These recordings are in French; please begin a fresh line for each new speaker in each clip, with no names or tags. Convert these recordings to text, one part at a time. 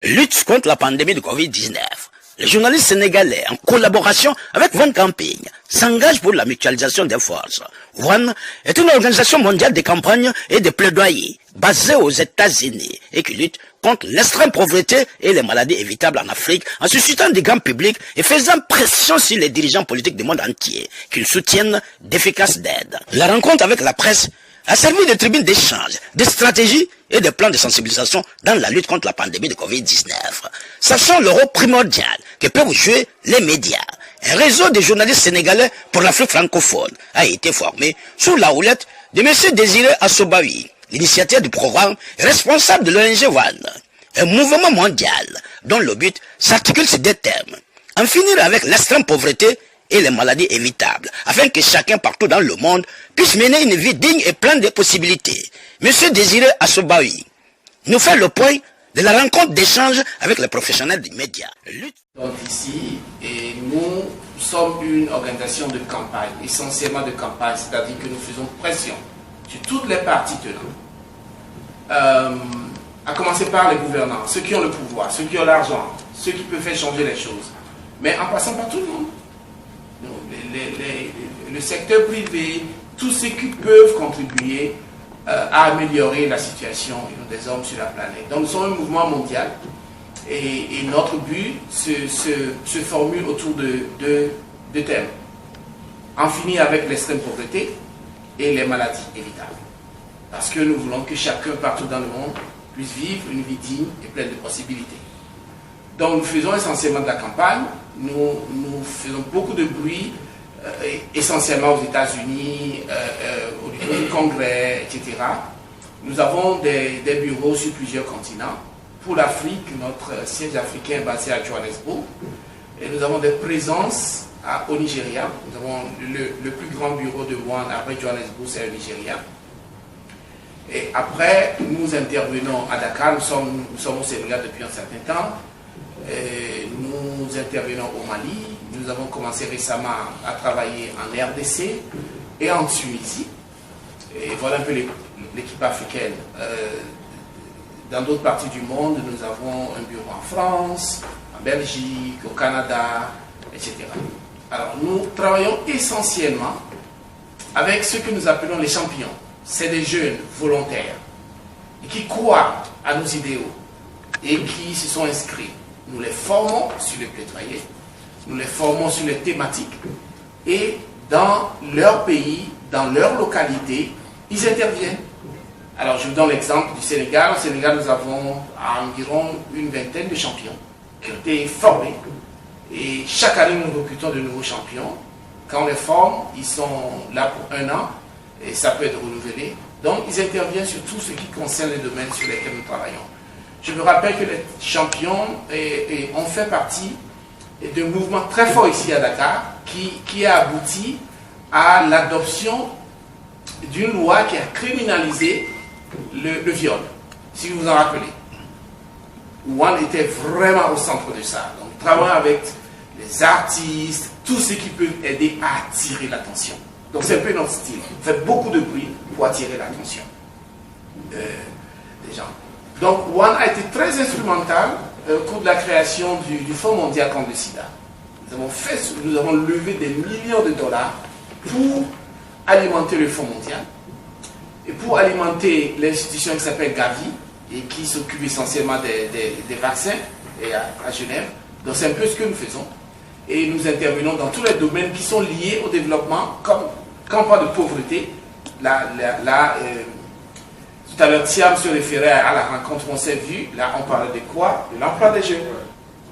lutte contre la pandémie de Covid-19. Les journalistes sénégalais, en collaboration avec One Camping, s'engagent pour la mutualisation des forces. One est une organisation mondiale de campagnes et de plaidoyers basée aux États-Unis et qui lutte contre l'extrême pauvreté et les maladies évitables en Afrique en suscitant du grand public et faisant pression sur les dirigeants politiques du monde entier qu'ils soutiennent d'efficaces aides. La rencontre avec la presse a servi de tribune d'échange, de stratégie et de plans de sensibilisation dans la lutte contre la pandémie de Covid-19. Sachant le rôle primordial que peuvent jouer les médias. Un réseau de journalistes sénégalais pour l'Afrique francophone a été formé sous la houlette de M. Désiré Assobawi, l'initiateur du programme responsable de l'ONG One, un mouvement mondial dont le but s'articule sur deux thèmes. En finir avec l'extrême pauvreté et les maladies évitables, afin que chacun partout dans le monde puisse mener une vie digne et pleine de possibilités. Monsieur Désiré Assobawi nous fait le point de la rencontre d'échange avec les professionnels des médias.
Donc ici, et nous sommes une organisation de campagne, essentiellement de campagne, c'est-à-dire que nous faisons pression sur toutes les parties tenantes. À commencer par les gouvernants, ceux qui ont le pouvoir, ceux qui ont l'argent, ceux qui peuvent faire changer les choses, mais en passant par tout le monde. Le secteur privé, tous ceux qui peuvent contribuer à améliorer la situation des hommes sur la planète. Donc nous sommes un mouvement mondial et notre but se formule autour de deux thèmes. En finir avec l'extrême pauvreté et les maladies évitables. Parce que nous voulons que chacun partout dans le monde puisse vivre une vie digne et pleine de possibilités. Donc nous faisons essentiellement de la campagne, nous faisons beaucoup de bruit, essentiellement aux États-Unis, au niveau du Congrès, etc. Nous avons des bureaux sur plusieurs continents. Pour l'Afrique, notre siège africain est basé à Johannesburg. Et nous avons des présences au Nigeria. Nous avons le plus grand bureau de One après Johannesburg, c'est le Nigeria. Et après, nous intervenons à Dakar. Nous sommes au Sénégal depuis un certain temps. Et nous intervenons au Mali. Nous avons commencé récemment à travailler en RDC et en Tunisie. Et voilà un peu l'équipe africaine. Dans d'autres parties du monde, nous avons un bureau en France, en Belgique, au Canada, etc. Alors nous travaillons essentiellement avec ceux que nous appelons les champions. C'est des jeunes volontaires qui croient à nos idéaux et qui se sont inscrits. Nous les formons sur les plaidoyers, nous les formons sur les thématiques et dans leur pays, dans leur localité, ils interviennent. Alors je vous donne l'exemple du Sénégal. Au Sénégal, nous avons environ une vingtaine de champions qui ont été formés. Et chaque année, nous recrutons de nouveaux champions. Quand on les forme, ils sont là pour 1 an et ça peut être renouvelé. Donc ils interviennent sur tout ce qui concerne les domaines sur lesquels nous travaillons. Je me rappelle que les champions ont fait partie d'un mouvement très fort ici à Dakar qui a abouti à l'adoption d'une loi qui a criminalisé le viol, si vous vous en rappelez. One était vraiment au centre de ça. Donc, nous travaillons avec les artistes, tous ceux qui peuvent aider à attirer l'attention. Donc, c'est un peu notre style. On fait beaucoup de bruit pour attirer l'attention des gens. Donc, One a été très instrumental au cours de la création du Fonds mondial contre le sida. Nous avons levé des millions de dollars pour alimenter le Fonds mondial et pour alimenter l'institution qui s'appelle Gavi et qui s'occupe essentiellement des vaccins à Genève. Donc c'est un peu ce que nous faisons. Et nous intervenons dans tous les domaines qui sont liés au développement, comme quand on parle de pauvreté. Tout à l'heure, Thiam se référait à la rencontre qu'on s'est vue. Là, on parlait de quoi? De l'emploi des jeunes.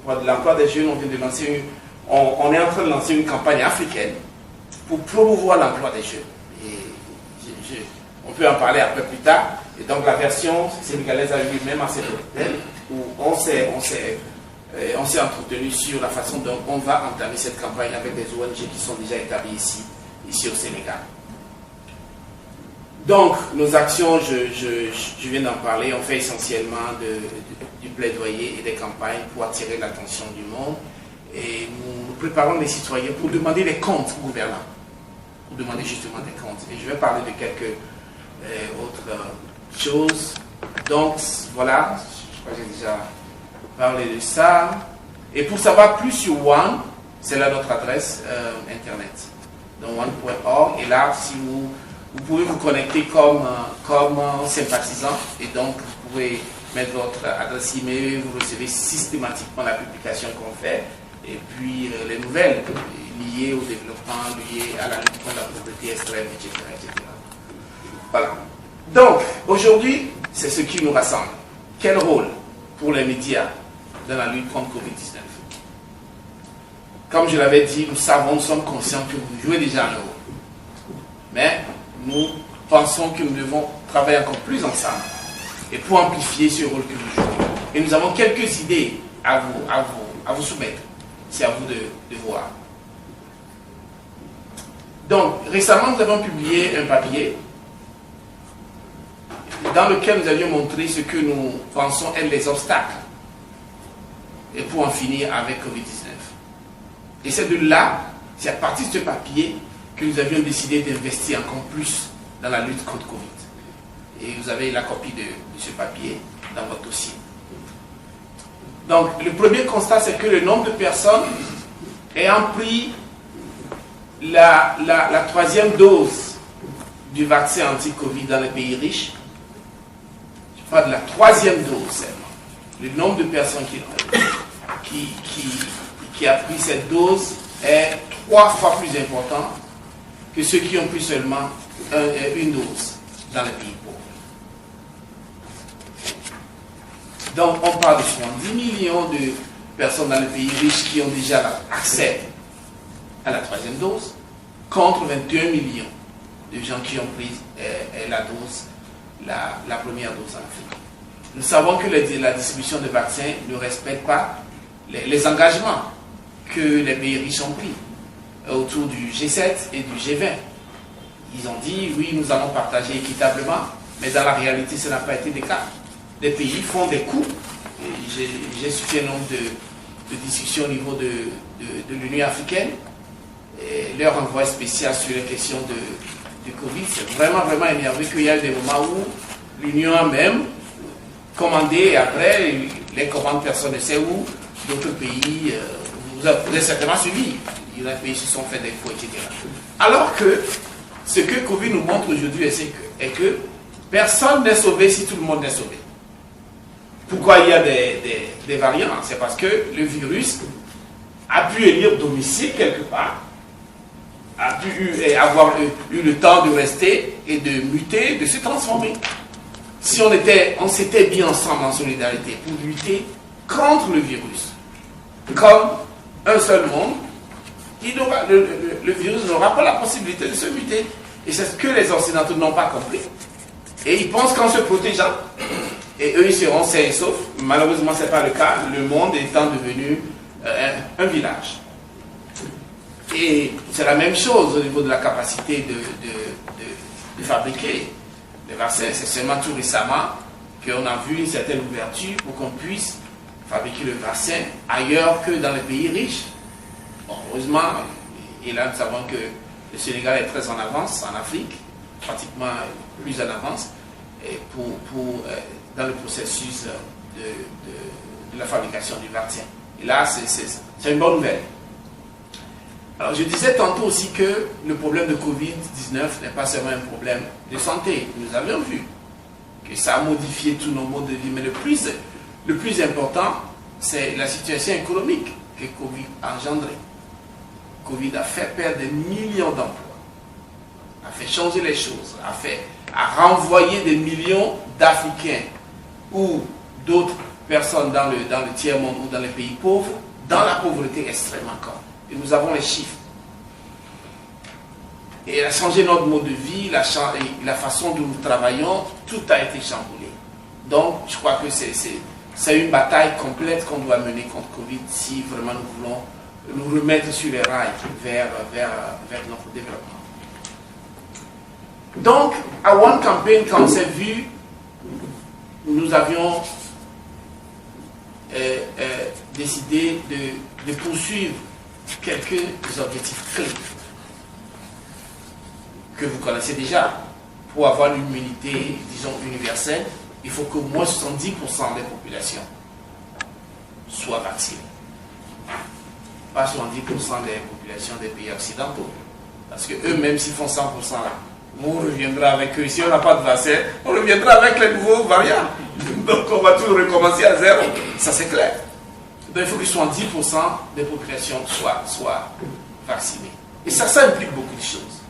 On parle de l'emploi des jeunes, on vient de lancer on est en train de lancer une campagne africaine pour promouvoir l'emploi des jeunes. Et on peut en parler un peu plus tard. Et donc la version sénégalaise a eu même assez belle, où on s'est entretenu sur la façon dont on va entamer cette campagne avec des ONG qui sont déjà établies ici au Sénégal. Donc, nos actions, je viens d'en parler, on fait essentiellement du plaidoyer et des campagnes pour attirer l'attention du monde. Et nous préparons les citoyens pour demander des comptes aux gouvernants. Pour demander justement des comptes. Et je vais parler de quelques autres choses. Donc, voilà, je crois que j'ai déjà parler de ça. Et pour savoir plus sur One, c'est là notre adresse internet. Donc one.org. Et là, si vous pouvez vous connecter comme sympathisant. Et donc, vous pouvez mettre votre adresse email. Vous recevez systématiquement la publication qu'on fait. Et puis, les nouvelles liées au développement, liées à la lutte contre la pauvreté extrême, etc., etc. Voilà. Donc, aujourd'hui, c'est ce qui nous rassemble. Quel rôle pour les médias dans la lutte contre Covid-19? Comme je l'avais dit, nous sommes conscients que vous jouez déjà un rôle. Mais nous pensons que nous devons travailler encore plus ensemble et pour amplifier ce rôle que nous jouons. Et nous avons quelques idées à vous soumettre. C'est à vous de voir. Donc, récemment, nous avons publié un papier dans lequel nous avions montré ce que nous pensons être les obstacles et pour en finir avec Covid-19. Et c'est de là, c'est à partir de ce papier que nous avions décidé d'investir encore plus dans la lutte contre Covid. Et vous avez la copie de ce papier dans votre dossier. Donc, le premier constat, c'est que le nombre de personnes ayant pris la troisième dose du vaccin anti-Covid dans les pays riches, je parle de la troisième dose seulement, le nombre de personnes qui a pris cette dose est 3 fois plus important que ceux qui ont pris seulement une dose dans les pays pauvres. Donc, on parle de 70 millions de personnes dans les pays riches qui ont déjà accès à la troisième dose, contre 21 millions de gens qui ont pris la première dose en Afrique. Nous savons que la distribution de vaccins ne respecte pas les engagements que les pays riches ont pris autour du G7 et du G20. Ils ont dit, oui, nous allons partager équitablement, mais dans la réalité, ce n'a pas été le cas. Des pays font des coups. J'ai suivi un nombre de discussions au niveau de l'Union africaine. Et leur envoi spécial sur les questions de Covid, c'est vraiment énervé qu'il y a des moments où l'Union a même commandé et après, les commandes, personne ne sait où, d'autres pays, vous avez certainement suivi. Il y a des pays qui se sont fait des faux, etc. Alors que ce que Covid nous montre aujourd'hui est que personne n'est sauvé si tout le monde est sauvé. Pourquoi il y a des variants? C'est parce que le virus a pu élire domicile quelque part, a pu avoir eu le temps de rester et de muter, de se transformer. Si on s'était mis ensemble en solidarité pour lutter contre le virus, comme un seul monde, le virus n'aura pas la possibilité de se muter. Et c'est ce que les Occidentaux n'ont pas compris. Et ils pensent qu'en se protégeant, et eux, ils seront sains et saufs. Malheureusement, ce n'est pas le cas. Le monde étant devenu un village. Et c'est la même chose au niveau de la capacité de fabriquer les vaccins. C'est seulement tout récemment qu'on a vu une certaine ouverture pour qu'on puisse fabriquer le vaccin ailleurs que dans les pays riches. Bon, heureusement, et là, nous savons que le Sénégal est très en avance en Afrique, pratiquement plus en avance, et dans le processus de la fabrication du vaccin. Et là, c'est une bonne nouvelle. Alors, je disais tantôt aussi que le problème de Covid-19 n'est pas seulement un problème de santé. Nous avions vu que ça a modifié tous nos modes de vie, mais le plus important, c'est la situation économique que Covid a engendrée. Covid a fait perdre des millions d'emplois, a fait changer les choses, a renvoyé des millions d'Africains ou d'autres personnes dans le tiers-monde ou dans les pays pauvres, dans la pauvreté extrême encore. Et nous avons les chiffres. Et elle a changé notre mode de vie, la façon dont nous travaillons, tout a été chamboulé. Donc, je crois que c'est une bataille complète qu'on doit mener contre Covid si vraiment nous voulons nous remettre sur les rails vers notre développement. Donc, à One Campaign, quand on s'est vu, nous avions décidé de poursuivre quelques objectifs clés que vous connaissez déjà. Pour avoir l'immunité, disons, universelle, il faut qu'au moins 70% des populations soient vaccinés. Pas 70% des populations des pays occidentaux. Parce que eux-mêmes, s'ils font 100% là, on reviendra avec eux. Si on n'a pas de vaccin, on reviendra avec les nouveaux variants. Donc on va tout recommencer à zéro. Ça c'est clair. Donc il faut que 70% des populations soient vaccinées. Et ça implique beaucoup de choses.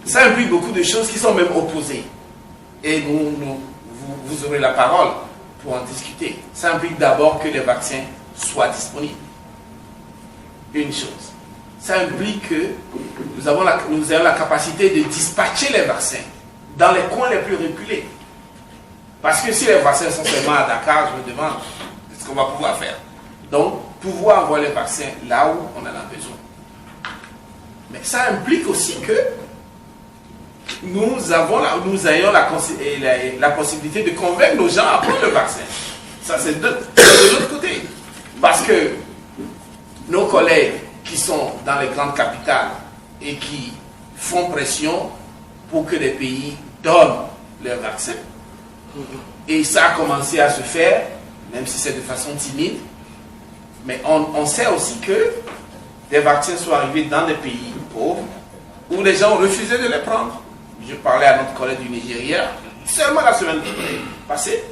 Ça implique beaucoup de choses qui sont même opposées. Et vous aurez la parole pour en discuter. Ça implique d'abord que les vaccins soient disponibles. Une chose. Ça implique que nous avons la capacité de dispatcher les vaccins dans les coins les plus reculés. Parce que si les vaccins sont seulement à Dakar, je me demande ce qu'on va pouvoir faire. Donc, pouvoir avoir les vaccins là où on en a besoin. Mais ça implique aussi que nous ayons la possibilité de convaincre nos gens à prendre le vaccin. Ça, c'est de l'autre côté. Parce que nos collègues qui sont dans les grandes capitales et qui font pression pour que les pays donnent leur vaccin. Et ça a commencé à se faire, même si c'est de façon timide. Mais on sait aussi que des vaccins sont arrivés dans des pays pauvres où les gens ont refusé de les prendre. Je parlais à notre collègue du Nigeria, seulement la semaine passée,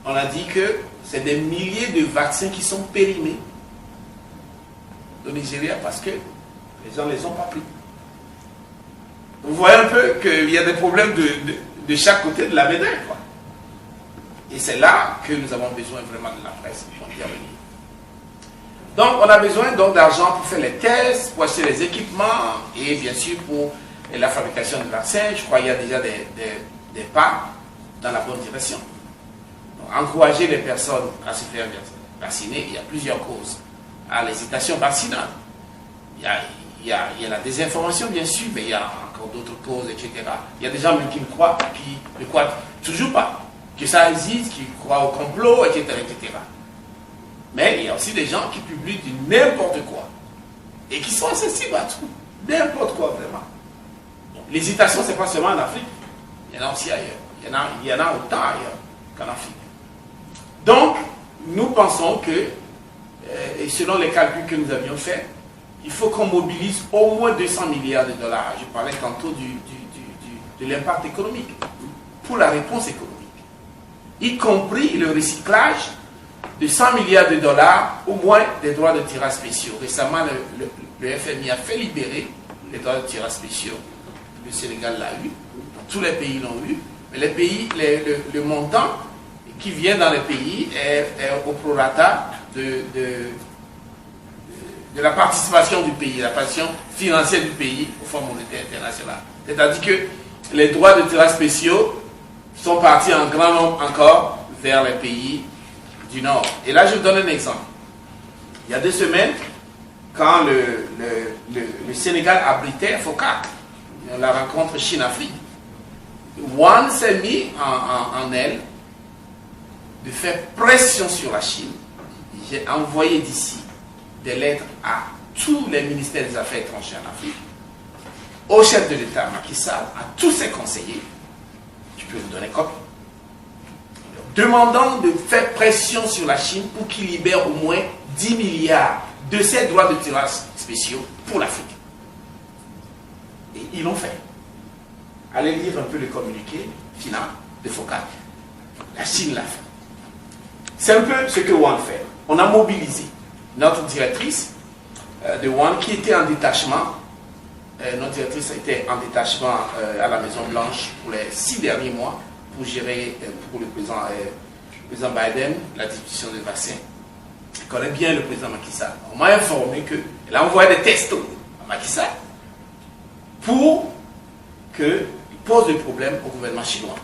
on a dit que c'est des milliers de vaccins qui sont périmés au Nigeria parce que les gens ne les ont pas pris. Vous voyez un peu qu'il y a des problèmes de chaque côté de la médaille, quoi. Et c'est là que nous avons besoin vraiment de la presse pour intervenir. Donc on a besoin d'argent pour faire les tests, pour acheter les équipements et bien sûr pour la fabrication de vaccins. Je crois qu'il y a déjà des pas dans la bonne direction. Donc, encourager les personnes à se faire vacciner, il y a plusieurs causes à l'hésitation vaccinale. Il y a la désinformation, bien sûr, mais il y a encore d'autres causes, etc. Il y a des gens même qui ne croient toujours pas que ça existe, qui croient au complot, etc., etc. Mais il y a aussi des gens qui publient du n'importe quoi et qui sont sensibles à tout. N'importe quoi, vraiment. L'hésitation, ce n'est pas seulement en Afrique. Il y en a aussi ailleurs. Il y en a autant ailleurs qu'en Afrique. Donc, nous pensons que, et selon les calculs que nous avions faits, il faut qu'on mobilise au moins 200 milliards de dollars. Je parlais tantôt de l'impact économique pour la réponse économique, y compris le recyclage de 100 milliards de dollars, au moins des droits de tirage spéciaux. Récemment, le FMI a fait libérer les droits de tirage spéciaux. Le Sénégal l'a eu, tous les pays l'ont eu, mais les pays, le montant qui vient dans les pays est au prorata de la participation du pays, la participation financière du pays au Fonds monétaire international. C'est-à-dire que les droits de tirage spéciaux sont partis en grand nombre encore vers les pays du Nord. Et là, je vous donne un exemple. Il y a 2 semaines, quand le Sénégal abritait FOCAC, la rencontre Chine-Afrique, One s'est mis en elle de faire pression sur la Chine. J'ai envoyé d'ici des lettres à tous les ministères des Affaires étrangères en Afrique, au chef de l'État Macky Sall, à tous ses conseillers, tu peux me donner copie, demandant de faire pression sur la Chine pour qu'il libère au moins 10 milliards de ses droits de tirage spéciaux pour l'Afrique. Et ils l'ont fait. Allez lire un peu le communiqué final de FOCAC. La Chine l'a fait. C'est un peu ce que One fait. On a mobilisé notre directrice de One qui était en détachement. Notre directrice était en détachement à la Maison Blanche pour les 6 derniers mois pour gérer pour le président Biden la distribution des vaccins. Elle connaît bien le président Macky Sall. On m'a informé qu'elle a envoyé des textos à Macky Sall pour qu'il pose des problèmes au gouvernement chinois.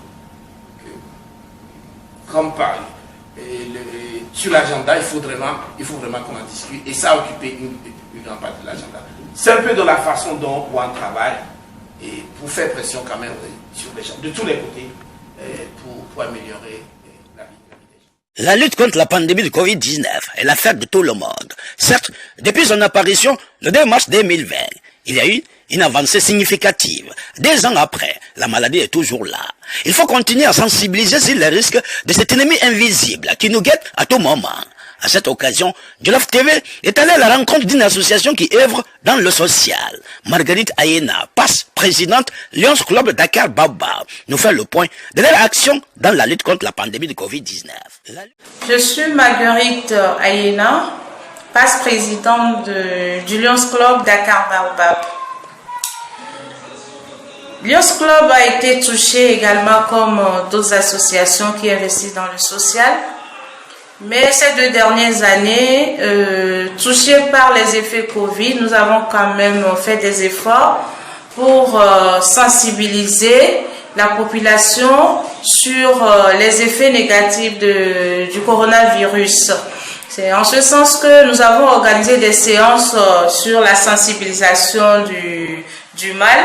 Comme par sur l'agenda, il faut vraiment qu'on en discute. Et ça a occupé une grande partie de l'agenda. C'est un peu dans la façon dont One travaille et pour faire pression quand même sur les gens, de tous les côtés, pour améliorer la vie des gens.
La lutte contre la pandémie de Covid-19 est l'affaire de tout le monde. Certes, depuis son apparition le 2 mars 2020, il y a eu une avancée significative. 2 ans après, la maladie est toujours là. Il faut continuer à sensibiliser sur les risques de cet ennemi invisible qui nous guette à tout moment. À cette occasion, Jolof TV est allé à la rencontre d'une association qui œuvre dans le social. Marguerite Ayena, passe présidente Lions Club Dakar Baobab, nous fait le point de leur action dans la lutte contre la pandémie de Covid-19.
Je suis Marguerite Ayena, passe présidente du Lions Club Dakar Baobab. Lions Club a été touché également comme d'autres associations qui investissent dans le social. Mais ces 2 dernières années, touchés par les effets Covid, nous avons quand même fait des efforts pour sensibiliser la population sur les effets négatifs du coronavirus. C'est en ce sens que nous avons organisé des séances sur la sensibilisation du mal.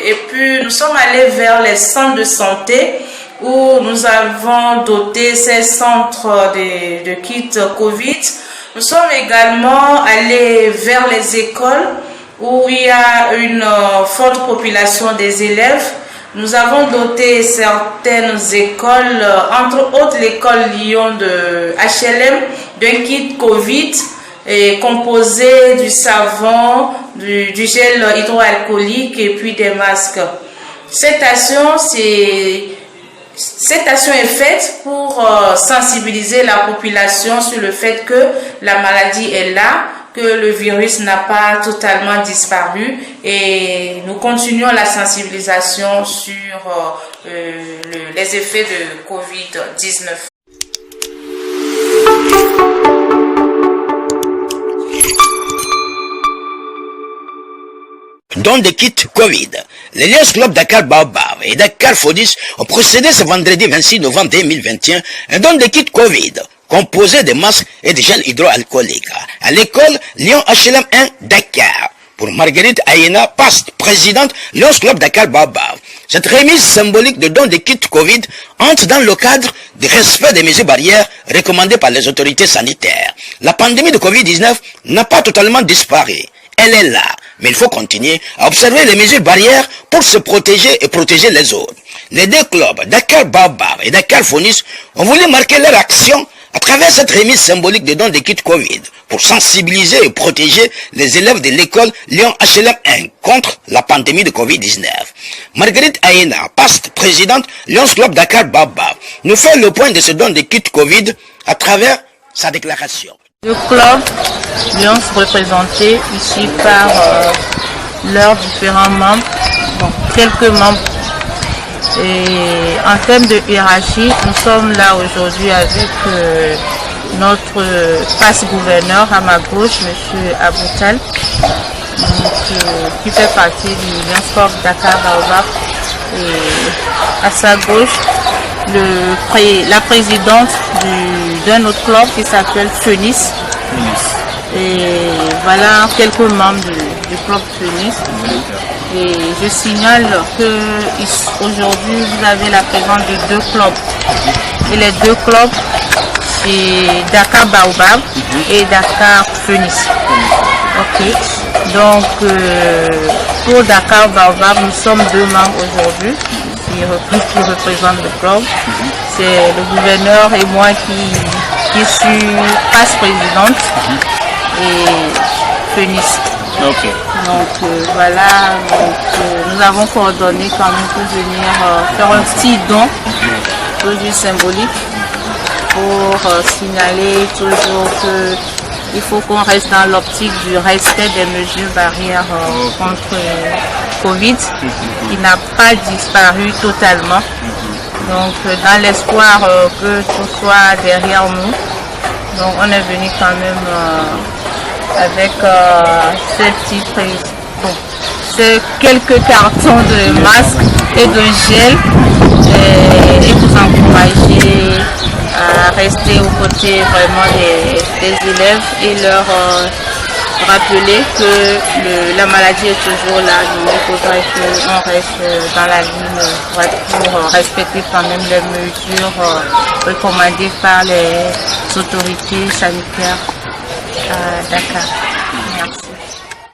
Et puis nous sommes allés vers les centres de santé où nous avons doté ces centres de kits Covid. Nous sommes également allés vers les écoles où il y a une forte population des élèves. Nous avons doté certaines écoles, entre autres l'école Lyon de HLM, d'un kit Covid composé du savon, du gel hydroalcoolique et puis des masques. Cette action est faite pour sensibiliser la population sur le fait que la maladie est là, que le virus n'a pas totalement disparu et nous continuons la sensibilisation sur les effets de Covid-19.
Don des kits Covid. Les Lions Club Dakar Baobab et Dakar Fodis ont procédé ce vendredi 26 novembre 2021 un don des kits Covid composé de masques et de gel hydroalcoolique à l'école Lyon HLM 1 Dakar. Pour Marguerite Ayena, passe présidente Lions Club Dakar Baobab, cette remise symbolique de don des kits Covid entre dans le cadre du respect des mesures barrières recommandées par les autorités sanitaires. La pandémie de Covid-19 n'a pas totalement disparu. Elle est là, mais il faut continuer à observer les mesures barrières pour se protéger et protéger les autres. Les 2 clubs, Dakar Baobab et Dakar Fonis, ont voulu marquer leur action à travers cette remise symbolique de dons de kits Covid pour sensibiliser et protéger les élèves de l'école Lyon HLM 1 contre la pandémie de Covid-19. Marguerite Ayena, passe présidente Lions Club Dakar Baobab, nous fait le point de ce don de kits Covid à travers sa déclaration.
Le club Lions représenté ici par leurs différents membres, quelques membres. Et en termes de hiérarchie, nous sommes là aujourd'hui avec notre passe-gouverneur à ma gauche, M. Aboutal, qui fait partie du Lions Club Dakar Baobab. Et à sa gauche, la présidente d'un autre club qui s'appelle Phoenix. Et voilà quelques membres du club Phoenix. Et je signale que aujourd'hui vous avez la présence de 2 clubs. Et les 2 clubs, c'est Dakar Baobab et Dakar Phoenix. Ok. Donc pour Dakar Baobab, nous sommes 2 membres aujourd'hui qui représentent le club. C'est le gouverneur et moi qui suis passe-présidente et Phoenix.
Okay.
Donc voilà, nous avons coordonné quand même pour venir faire un petit don, toujours symbolique, pour signaler toujours qu'il faut qu'on reste dans l'optique du respect des mesures barrières contre Covid, qui n'a pas disparu totalement. Donc dans l'espoir que tout soit derrière nous, donc on est venu quand même avec ces quelques cartons de masques et de gel et vous encourager à rester aux côtés vraiment des élèves et leur rappeler que la maladie est toujours là. Donc il faudrait qu'on reste dans la ligne pour respecter quand même les mesures recommandées par les autorités sanitaires à Dakar.